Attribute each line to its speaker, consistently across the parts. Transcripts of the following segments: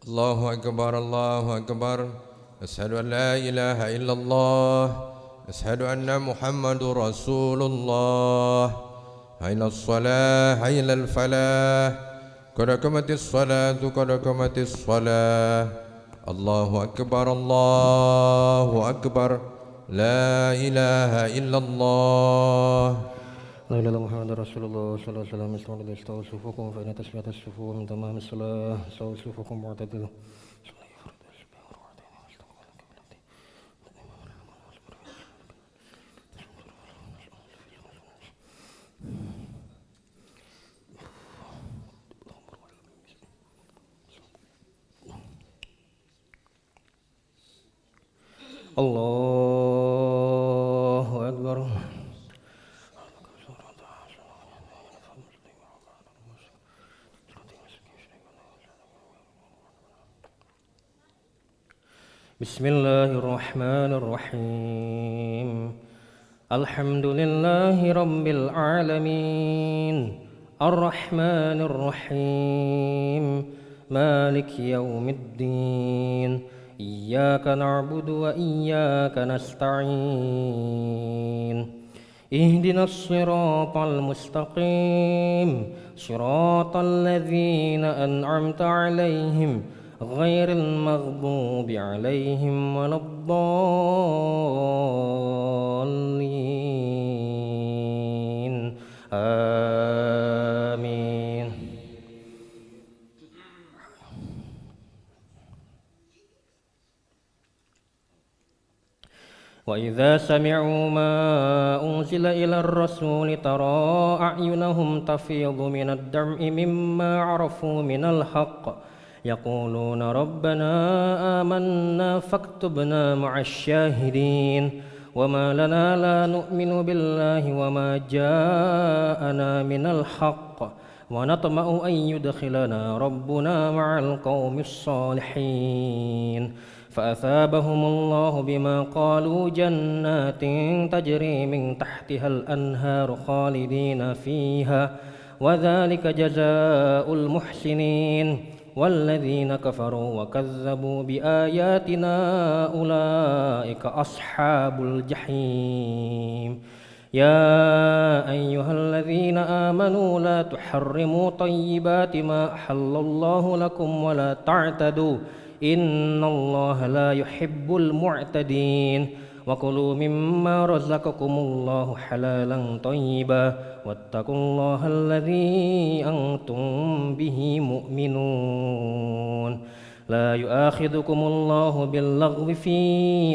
Speaker 1: الله أكبر الله أكبر. أشهد أن لا إله إلا الله. أشهد أن محمد رسول الله. حي على الصلاة حي على الفلاح. قد قامت الصلاة قد قامت الصلاة. الله أكبر الله أكبر. لا إله إلا الله.
Speaker 2: لا إله إلا الله محمد رسول الله صلى الله عليه وسلم. استووا صفوفكم فإن تسمية الصفوف من تمام الصلاة. استووا صفوفكم واعتدلوا. الله أكبر. بسم الله الرحمن الرحيم. الحمد لله رب العالمين الرحمن الرحيم مالك يوم الدين إياك نعبد وإياك نستعين اهدنا الصراط المستقيم صراط الذين أنعمت عليهم غير المغضوب عليهم ولا الضالين آمين. وإذا سمعوا ما أنزل إلى الرسول ترى أعينهم تفيض من الدمع مما عرفوا من الحق يقولون ربنا آمنا فاكتبنا مع الشاهدين وما لنا لا نؤمن بالله وما جاءنا من الحق ونطمع أن يدخلنا ربنا مع القوم الصالحين فأثابهم الله بما قالوا جنات تجري من تحتها الأنهار خالدين فيها وذلك جزاء المحسنين والذين كفروا وكذبوا بآياتنا أولئك أصحاب الجحيم. يا أيها الذين آمنوا لا تحرموا طيبات ما أحل الله لكم ولا تعتدوا إن الله لا يحب المعتدين وكلوا مما رزقكم الله حلالا طيبا واتقوا الله الذي أنتم به مؤمنون. لا يؤاخذكم الله باللغو في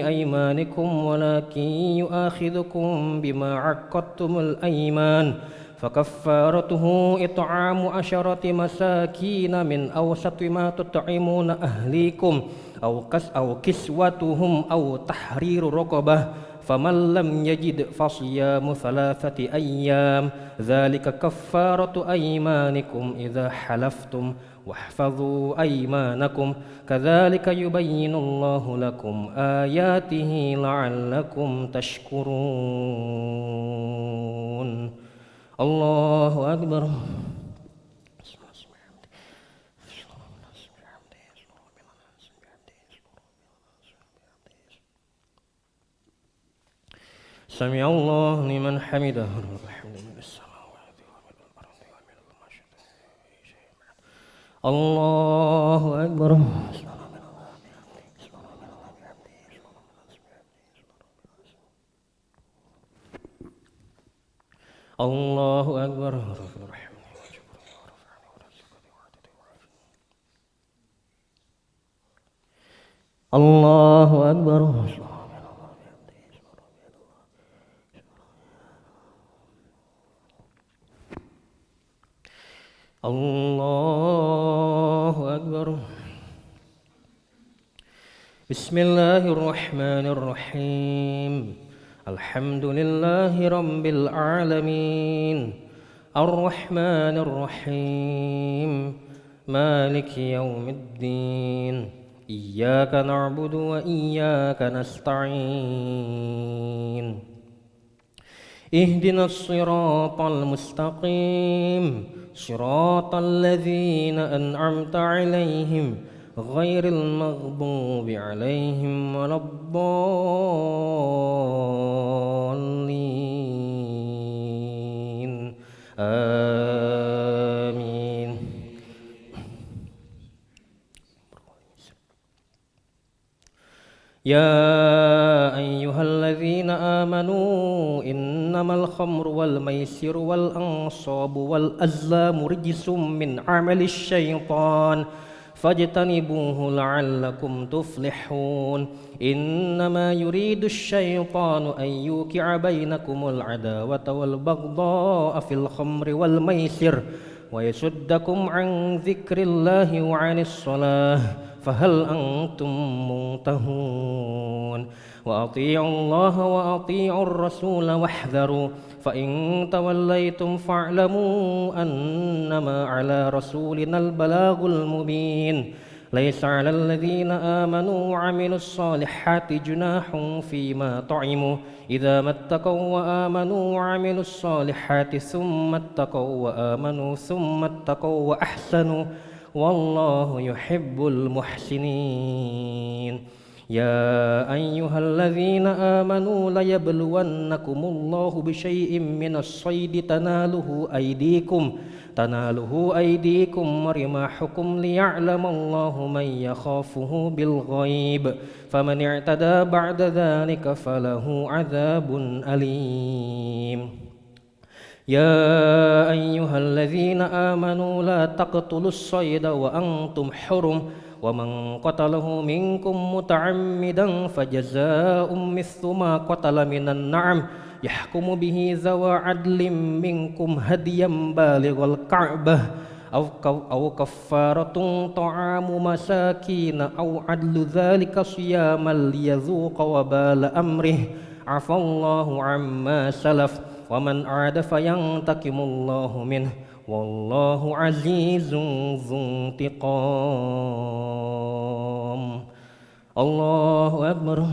Speaker 2: أيمانكم ولكن يؤاخذكم بما عقدتم الأيمان فكفارته إطعام 10 مساكين من أوسط ما تطعمون أهليكم أو كسوتهم أو تحرير رقبة فمن لم يجد فصيام 3 أيام ذلك كفارة أيمانكم إذا حلفتم واحفظوا أيمانكم كذلك يبين الله لكم آياته لعلكم تشكرون. الله أكبر. سمع الله لمن حمده. الله أكبر. الله أكبر. الله أكبر. الله أكبر. بسم الله الرحمن الرحيم. الحمد لله رب العالمين الرحمن الرحيم مالك يوم الدين إياك نعبد وإياك نستعين اهدنا الصراط المستقيم صراط الذين أنعمت عليهم غير المغضوب عليهم ولا الضالين آمين. يا أيها الذين آمنوا إنما الخمر والميسر والأنصاب والأزلام رجس من عمل الشيطان فاجتنبوه لعلكم تفلحون. إنما يريد الشيطان أن يوقع بينكم العداوة والبغضاء في الخمر والميسر ويصدكم عن ذكر الله وعن الصلاة فهل أنتم منتهون. وأطيعوا الله وأطيعوا الرسول واحذروا فإن توليتم فاعلموا أنما على رسولنا البلاغ المبين. ليس على الذين آمنوا وعملوا الصالحات جناح فيما طعموا إذا ما اتقوا وآمنوا وعملوا الصالحات ثم اتقوا وآمنوا ثم اتقوا وأحسنوا والله يحب المحسنين. يا أيها الذين آمنوا ليبلونكم الله بشيء من الصيد تناله أيديكم ورماحكم ليعلم الله من يخافه بالغيب فمن اعتدى بعد ذلك فله عذاب أليم. يا أيها الذين آمنوا لا تقتلوا الصيد وأنتم حرم ومن قتله منكم متعمدا فجزاء مثل ما قتل من النعم يحكم به ذوى عدل منكم هديا بالغ الكعبة أو كفارة طعام مساكين أو عدل ذلك صياما ليذوق وبال أمره عفى الله عما سلف ومن عاد فينتقم الله منه والله عزيز ذو انتقام. الله أكبر.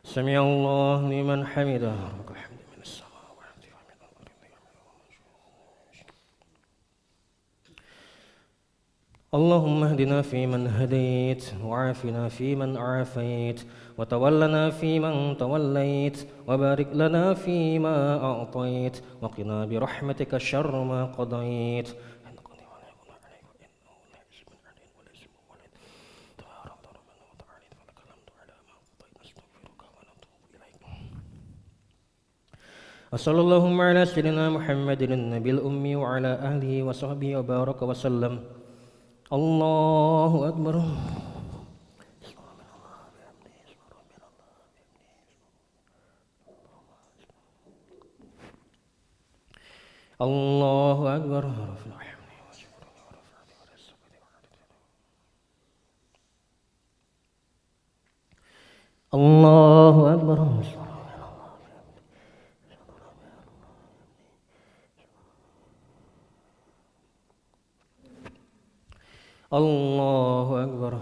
Speaker 2: سمع الله لمن حمده. اللهم اهدنا فيمن هديت وعافنا فيمن عافيت وتولنا فيمن توليت وبارك لنا فيما أعطيت وقنا برحمتك شر ما قضيت. وصلى اللهم على سيدنا محمد النبي الأمي وعلى أهله وصحبه وبارك وسلم. الله أكبر. الله أكبر. الله أكبر. الله أكبر.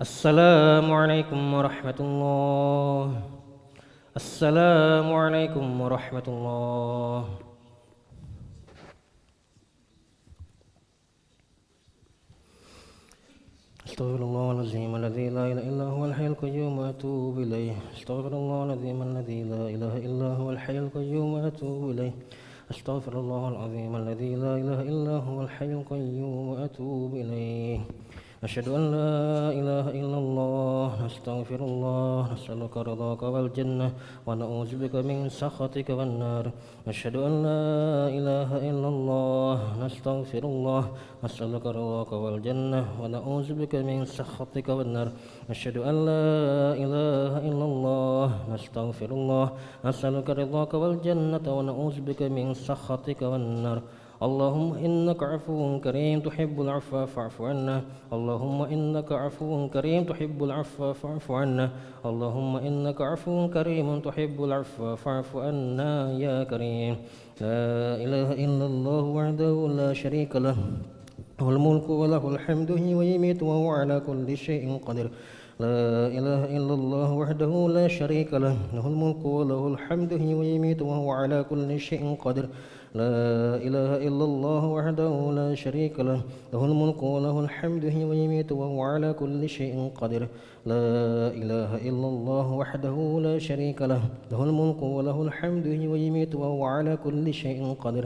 Speaker 2: السلام عليكم ورحمة الله. السلام عليكم ورحمة الله. استغفر الله العظيم الذي لا إله إلا هو الحي القيوم وأتوب إليه. استغفر الله العظيم الذي لا إله إلا هو الحي القيوم وأتوب إليه. استغفر الله العظيم الذي لا إله إلا هو الحي القيوم وأتوب إليه. نشهد أن لا إله إلا الله نستغفر الله نسألك رضاك والجنة ونعوذ بك من سخطك والنار نشهد أن لا إله إلا الله نستغفر الله نسألك رضاك والجنة ونعوذ بك من سخطك والنار نشهد أن لا إله إلا الله نستغفر الله نسألك رضاك والجنة ونعوذ بك من سخطك والنار اللهم إنك عفو كريم تحب العفو فاعف عنا اللهم إنك عفو كريم تحب العفو فاعف عنا اللهم إنك عفو كريم تحب العفو فاعف عنا يا كريم لا إله إلا الله وحده لا شريك له له الملك وله الحمد ويميت وهو على كل شيء قدير لا إله إلا الله وحده لا شريك له له الملك وله الحمد ويميت وهو على كل شيء قدير لا إله إلا الله وحده لا شريك له له الملك وله الحمد ويميت وهو على كل شيء قدير لا إله إلا الله وحده لا شريك له له الملك وله الحمد ويميت وهو على كل شيء قدير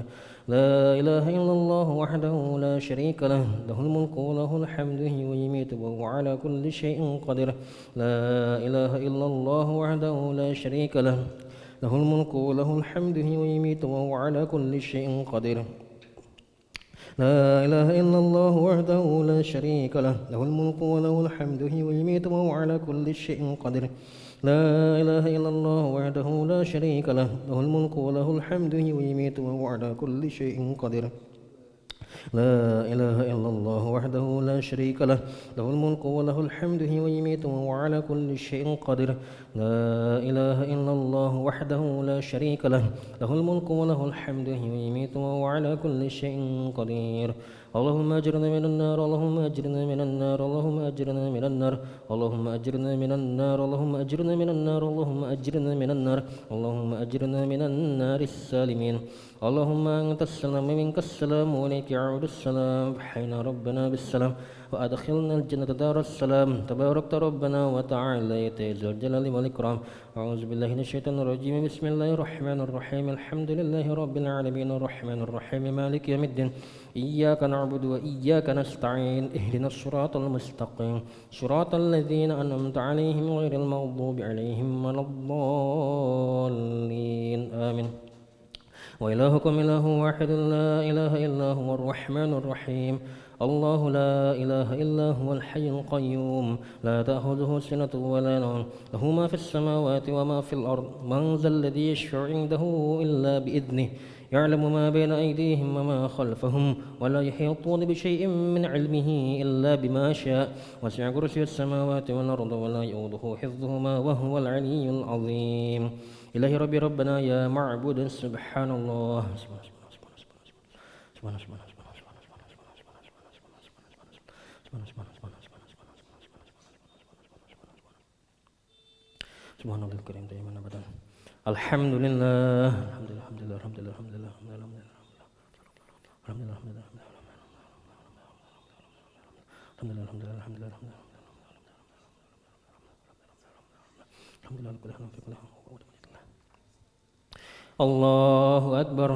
Speaker 2: لا إله إلا الله وحده لا شريك له له الملك وله الحمد ويميت وهو على كل شيء قدير لا إله إلا الله وحده لا شريك له له الملك وله الحمد ويميت وهو على كل شيء قدير لا إله إلا الله وحده لا شريك له له الملك وله الحمد ويميت وهو على كل شيء قدير لا إله إلا الله وحده لا شريك له له الملك وله الحمد ويميت وهو على كل شيء قدير لا إله إلا الله وحده لا شريك له له الملك وله الحمد ويميت وهو على كل شيء قدير لا إله إلا الله وحده لا شريك له له الملك وله الحمد ويميت وهو على كل شيء قدير اللهم أجرنا من النار اللهم أجرنا من النار اللهم أجرنا من النار اللهم أجرنا من النار اللهم أجرنا من النار اللهم أجرنا من النار اللهم أجرنا من النار السالمين اللهم أنت السلام منك السلام وإليك يعود السلام حينا ربنا بالسلام وأدخلنا الجنة دار السلام تباركت ربنا وتعالى يا ذا الجلال والإكرام أعوذ بالله من الشيطان الرجيم بسم الله الرحمن الرحيم الحمد لله رب العالمين الرحمن الرحيم مالك يوم الدين إياك نعبد وإياك نستعين اهدنا الصراط المستقيم صراط الذين أنعمت عليهم غير المغضوب عليهم ولا الضالين آمين وإلهكم إله واحد لا إله إلا هو الرحمن الرحيم الله لا إله إلا هو الحي القيوم لا تأخذه سنة ولا نوم له ما في السماوات وما في الأرض من ذا الذي يشفع عنده إلا بإذنه يعلم ما بين أيديهم وما خلفهم ولا يحيطون بشيء من علمه إلا بما شاء وسع كرسي السماوات والأرض ولا يؤوده حفظهما وهو العلي العظيم إلهي ربي ربنا يا معبود سبحان الله سبحان الله الكريم دائما أبدا الحمد لله الحمد لله الحمد لله الحمد لله الحمد لله الحمد لله الحمد لله الحمد لله الحمد لله الحمد لله الحمد لله الحمد لله الحمد لله كل حال في كل حال الله أكبر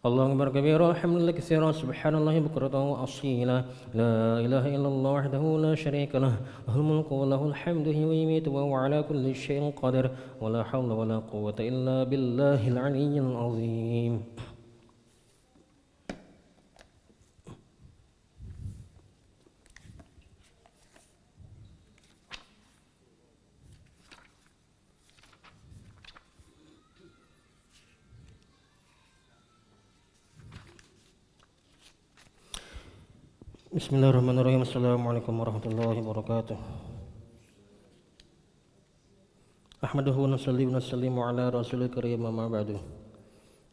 Speaker 2: الله أكبر كبيرا الحمد لله كثيرا سبحان الله بكرة وأصيلا لا إله إلا الله وحده لا شريك له له الملك وله الحمد ويميت وهو على كل شيء قدير ولا حول ولا قوة إلا بالله العلي العظيم Bismillahirrahmanirrahim. Assalamualaikum warahmatullahi wabarakatuh. Ahmaduhu nusalli wa nusallimu ala rasulil karim amma ba'du.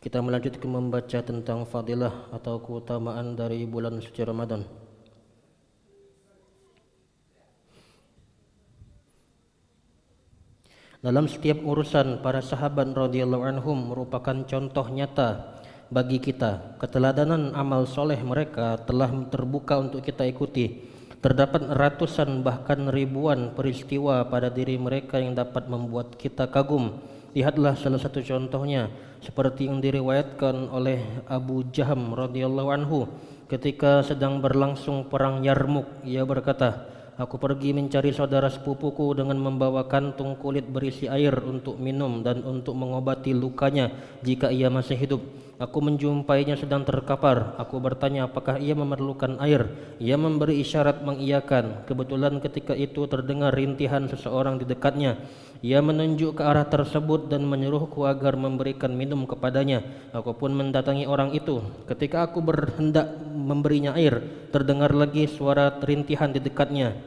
Speaker 2: Kita melanjutkan membaca tentang fadilah atau keutamaan dari bulan suci Ramadan. Dalam setiap urusan, para sahabat radhiyallahu anhum merupakan contoh nyata bagi kita. Keteladanan amal soleh mereka telah terbuka untuk kita ikuti. Terdapat ratusan bahkan ribuan peristiwa pada diri mereka yang dapat membuat kita kagum. Lihatlah salah satu contohnya seperti yang diriwayatkan oleh Abu Jaham radhiyallahu anhu ketika sedang berlangsung perang Yarmuk. Ia berkata, aku pergi mencari saudara sepupuku dengan membawa kantung kulit berisi air untuk minum dan untuk mengobati lukanya jika ia masih hidup. Aku menjumpainya sedang terkapar. Aku bertanya apakah ia memerlukan air. Ia memberi isyarat mengiyakan. Kebetulan ketika itu terdengar rintihan seseorang di dekatnya. Ia menunjuk ke arah tersebut dan menyuruhku agar memberikan minum kepadanya. Aku pun mendatangi orang itu. Ketika aku berhendak memberinya air, terdengar lagi suara rintihan di dekatnya.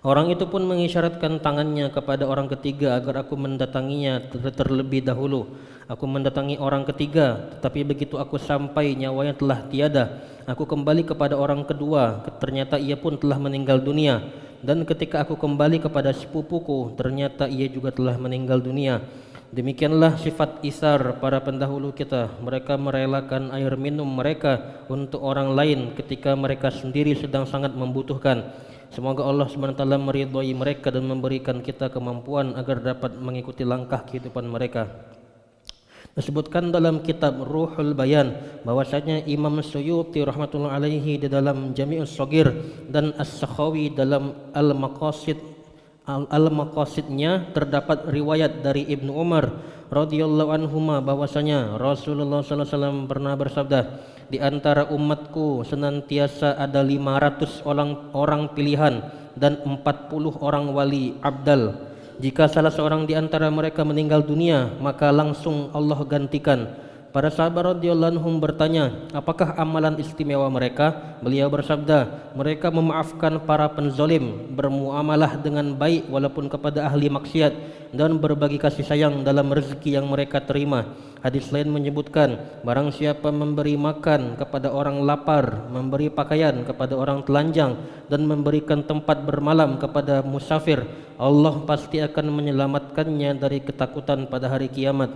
Speaker 2: Orang itu pun mengisyaratkan tangannya kepada orang ketiga agar aku mendatanginya terlebih dahulu. Aku mendatangi orang ketiga, tetapi begitu aku sampai nyawanya telah tiada. Aku kembali kepada orang kedua, ternyata ia pun telah meninggal dunia. Dan ketika aku kembali kepada sepupuku, ternyata ia juga telah meninggal dunia. Demikianlah sifat isar para pendahulu kita. Mereka merelakan air minum mereka untuk orang lain ketika mereka sendiri sedang sangat membutuhkan. Semoga Allah SWT meridhai mereka dan memberikan kita kemampuan agar dapat mengikuti langkah kehidupan mereka. Disebutkan dalam kitab Ruhul Bayan bahwasanya Imam Suyuti rahmatullah alaihi di dalam Jami'us Shaghir dan As-Sakhawi dalam Al-Maqasidnya terdapat riwayat dari Ibnu Umar radhiyallahu anhuma bahwasanya Rasulullah sallallahu alaihi wasallam pernah bersabda, di antara umatku senantiasa ada 500 orang pilihan dan 40 orang wali abdal. Jika salah seorang di antara mereka meninggal dunia, maka langsung Allah gantikan. Para sahabat radhiyallahu anhum bertanya, apakah amalan istimewa mereka? Beliau bersabda, mereka memaafkan para penzalim, bermuamalah dengan baik walaupun kepada ahli maksiat, dan berbagi kasih sayang dalam rezeki yang mereka terima. Hadis lain menyebutkan, barang siapa memberi makan kepada orang lapar, memberi pakaian kepada orang telanjang, dan memberikan tempat bermalam kepada musafir, Allah pasti akan menyelamatkannya dari ketakutan pada hari kiamat.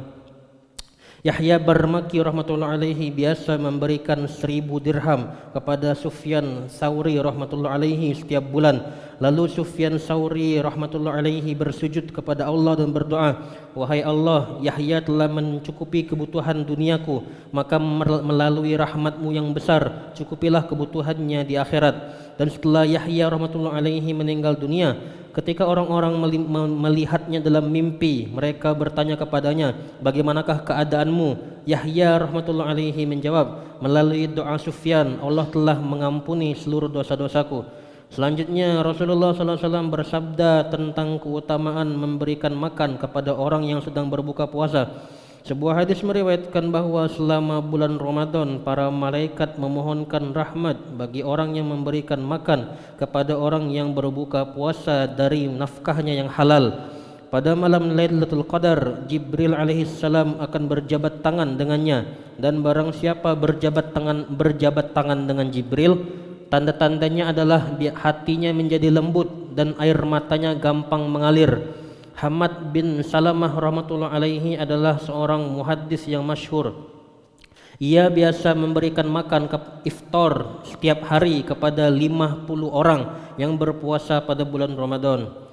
Speaker 2: Yahya Barmaki rahmatullah alaihi biasa memberikan 1000 dirham kepada Sufyan Sauri rahmatullah alaihi setiap bulan. Lalu Sufyan Sauri rahmatullah alaihi bersujud kepada Allah dan berdoa, wahai Allah, Yahya telah mencukupi kebutuhan duniaku, maka melalui rahmatmu yang besar cukupilah kebutuhannya di akhirat. Dan setelah Yahya rahmatullah alaihi meninggal dunia, ketika orang-orang melihatnya dalam mimpi, mereka bertanya kepadanya, bagaimanakah keadaanmu? Yahya rahmatullah alaihi menjawab, melalui doa Sufyan, Allah telah mengampuni seluruh dosa-dosaku. Selanjutnya Rasulullah SAW bersabda tentang keutamaan memberikan makan kepada orang yang sedang berbuka puasa. Sebuah hadis meriwayatkan bahwa selama bulan Ramadan para malaikat memohonkan rahmat bagi orang yang memberikan makan kepada orang yang berbuka puasa dari nafkahnya yang halal. Pada malam Lailatul Qadar, Jibril alaihissalam akan berjabat tangan dengannya, dan barang siapa berjabat tangan dengan Jibril, tanda-tandanya adalah hatinya menjadi lembut dan air matanya gampang mengalir. Hamad bin Salamah rahmatullah alaihi adalah seorang muhaddis yang masyhur. Ia biasa memberikan makan iftar setiap hari kepada 50 orang yang berpuasa pada bulan Ramadan.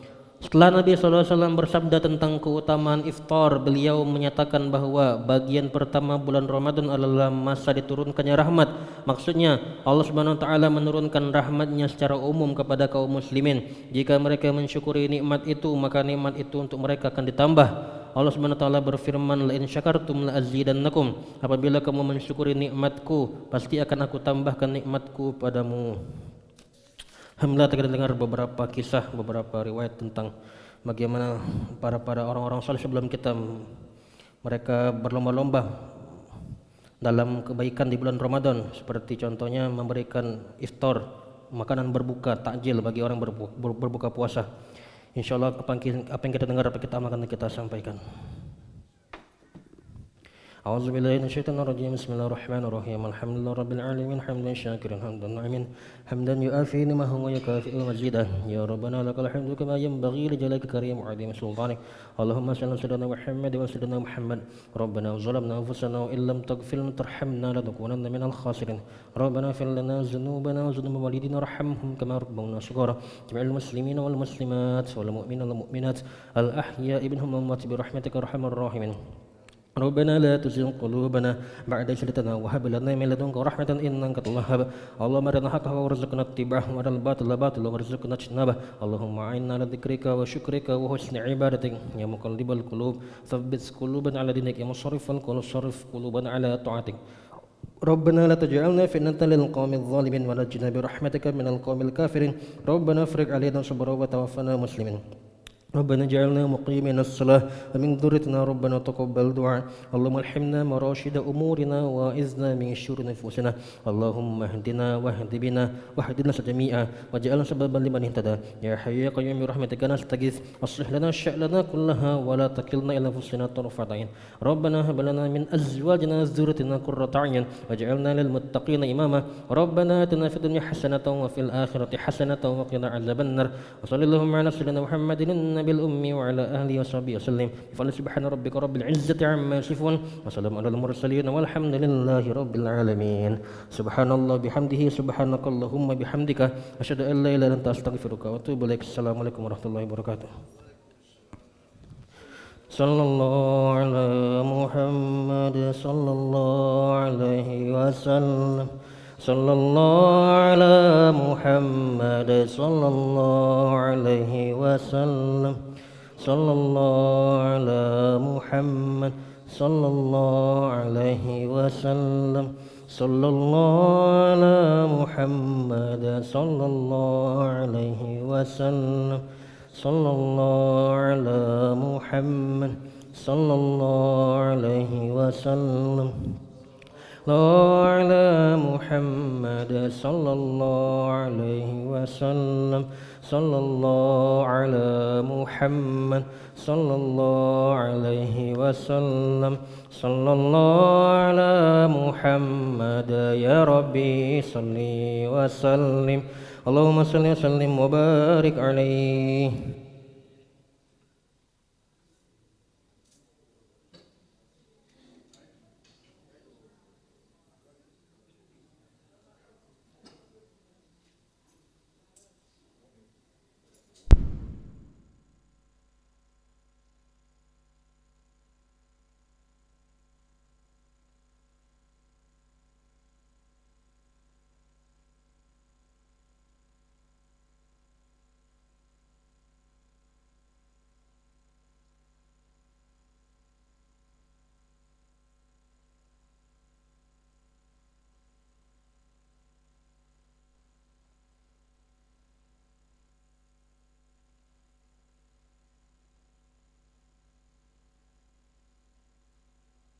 Speaker 2: Setelah Nabi SAW bersabda tentang keutamaan iftar, beliau menyatakan bahwa bagian pertama bulan Ramadan adalah masa diturunkannya rahmat. Maksudnya Allah SWT menurunkan rahmatnya secara umum kepada kaum muslimin. Jika mereka mensyukuri nikmat itu, maka nikmat itu untuk mereka akan ditambah. Allah SWT berfirman, la in syakartum la azidannakum. Apabila kamu mensyukuri nikmatku, pasti akan aku tambahkan nikmatku padamu. Alhamdulillah, kita dengar beberapa kisah, beberapa riwayat tentang bagaimana para orang-orang saleh sebelum kita, mereka berlomba-lomba dalam kebaikan di bulan Ramadan, seperti contohnya memberikan iftar, makanan berbuka, takjil bagi orang berbuka puasa. Insyaallah apa yang kita dengar, apa kita amalkan, kita sampaikan. أعوذ بالله من الشيطان الرجيم بسم الله الرحمن الرحيم الحمد لله رب العالمين حمدا شاكرا حمدا نعيما حمدا يؤافي نعمه ويكافئ مزيدا يا ربنا لك الحمد كما ينبغي لجلالك الكريم وعظيم سلطانك اللهم صل على سيدنا محمد وسيدنا محمد ربنا ظلمنا أنفسنا وإن لم تغفر لنا وترحمنا لنكونن من الخاسرين ربنا اغفر لنا ذنوبنا وذنوب والدينا وارحمهم كما ربونا صغارا جميع المسلمين والمسلمات والمؤمنين والمؤمنات الأحياء منهم والأموات برحمتك أرحم الراحمين ربنا لا تزغ قلوبنا بعد إذ هديتنا وهب لنا من لدنك رحمة إنك أنت الوهاب اللهم أرنا الحق حقا وارزقنا اتباعه وأرنا الباطل باطلا وارزقنا اجتنابه اللهم أعنا على ذكرك وشكرك وحسن عبادتك يا مقلب القلوب ثبت قلوبنا على دينك يا مصرف القلوب صرف قلوبنا على طاعتك ربنا لا تجعلنا فتنة للقوم الظالمين ونجنا برحمتك من القوم الكافرين ربنا افرج علينا صبرا وتوفنا مسلمين ربنا اجعلنا مقيمين الصلاة ومن ذريتنا ربنا تقبل دعاء اللهم الحمنا مراشد أمورنا وإذنا من شرور نفوسنا اللهم اهدنا واهد بنا واهدنا جميعا واجعلنا سببا لمن اهتدى يا حي يا قيوم برحمتك نستغيث أصلح لنا شأننا كلها ولا تكلنا إلى أنفسنا طرفة عين ربنا هب لنا من أزواجنا وذريتنا قرة أعين واجعلنا للمتقين إماما ربنا آتنا في الدنيا حسنة وفي الآخرة حسنة وقنا عذاب النار وصلى اللهم على سيدنا محمد بالأمي وعلى أهله وصحبه وسلم فلسبحان ربك رب العزة عما يصفون وسلام على المرسلين والحمد لله رب العالمين سبحان الله بحمده سبحانك اللهم بحمدك أشهد أن لا إله إلا أنت أستغفرك وأتوب إليك السلام عليكم ورحمة الله وبركاته صلى الله على محمد صلى الله عليه وسلم صلى الله على محمد صلى الله عليه وسلم صلى الله على محمد صلى الله عليه وسلم صلى الله على محمد صلى الله عليه وسلم صلى الله على محمد صلى الله عليه وسلم على محمد صلى الله عليه وسلم صلى الله على محمد صلى الله عليه وسلم صلى الله على محمد يا ربي صل وسلم اللهم صل وسلم وبارك عليه